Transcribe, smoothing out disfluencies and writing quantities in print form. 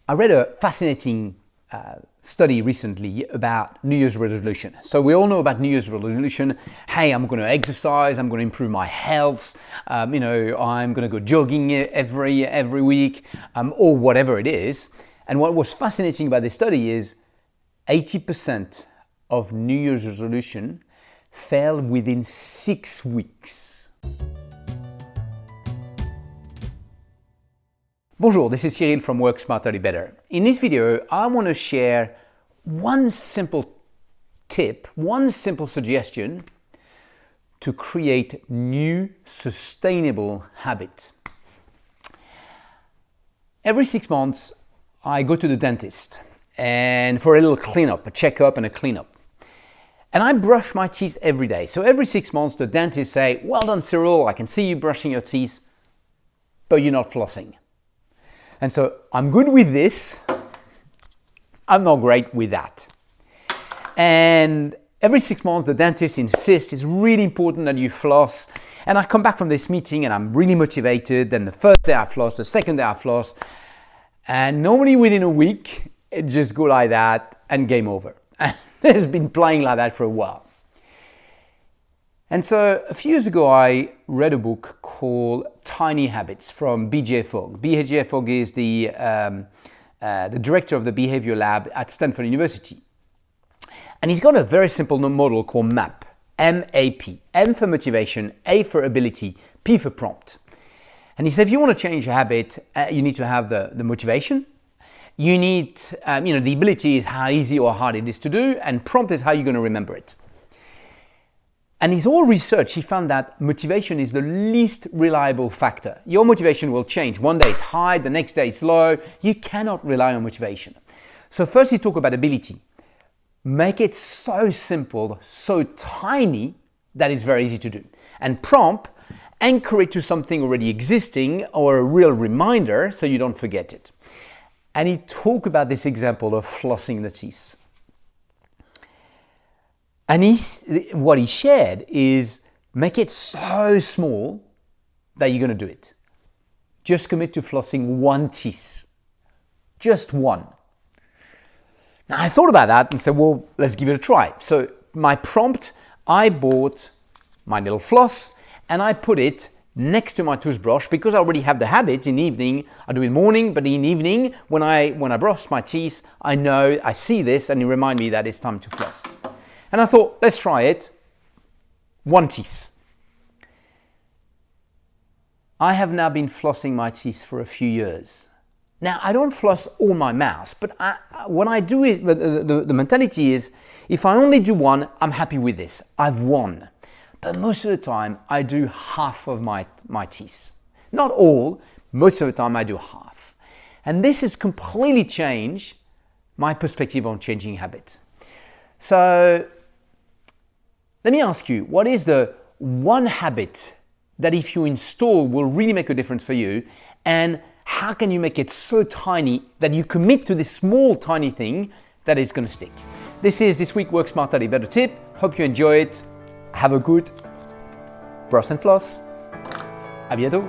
I read a fascinating study recently about New Year's resolution. So we all know about New Year's resolution. Hey, I'm going to exercise. I'm going to improve my health. I'm going to go jogging every week, or whatever it is. And what was fascinating about this study is 80% of New Year's resolution fail within 6 weeks. Bonjour, this is Cyril from Work Smarter Better. In this video, I want to share one simple tip, one simple suggestion to create new sustainable habits. Every 6 months, I go to the dentist and for a little cleanup, a checkup and a cleanup. And I brush my teeth every day. So every 6 months, the dentist say, well done, Cyril, I can see you brushing your teeth, but you're not flossing. And so I'm good with this, I'm not great with that. And every 6 months, the dentist insists it's really important that you floss. And I come back from this meeting and I'm really motivated. Then the first day I floss, the second day I floss. And normally within a week, it just go like that and game over. And it's been playing like that for a while. And so a few years ago, I read a book called Tiny Habits from B.J. Fogg. B.J. Fogg is the director of the Behavior Lab at Stanford University. And he's got a very simple model called MAP, M-A-P. M for motivation, A for ability, P for prompt. And he said, if you want to change a habit, you need to have the motivation. You need, the ability is how easy or hard it is to do, and prompt is how you're going to remember it. And his whole research, he found that motivation is the least reliable factor. Your motivation will change. One day it's high, the next day it's low. You cannot rely on motivation. So first he talked about ability. Make it so simple, so tiny that it's very easy to do. And prompt, anchor it to something already existing or a real reminder so you don't forget it. And he talked about this example of flossing the teeth. And what he shared is make it so small that you're going to do it. Just commit to flossing one teeth. Just one. Now I thought about that and said, well, let's give it a try. So my prompt, I bought my little floss and I put it next to my toothbrush because I already have the habit in the evening. I do it in the morning, but in the evening when I brush my teeth, I see this and it reminds me that it's time to floss. And I thought, let's try it. One teeth. I have now been flossing my teeth for a few years. Now, I don't floss all my mouth, but when I do it, the mentality is, if I only do one, I'm happy with this. I've won. But most of the time, I do half of my teeth. Not all, most of the time I do half. And this has completely changed my perspective on changing habits. So, let me ask you, what is the one habit that if you install will really make a difference for you? And how can you make it so tiny that you commit to this small, tiny thing that is going to stick? This is this week Work Smarter Better tip. Hope you enjoy it. Have a good brush and floss. À bientôt.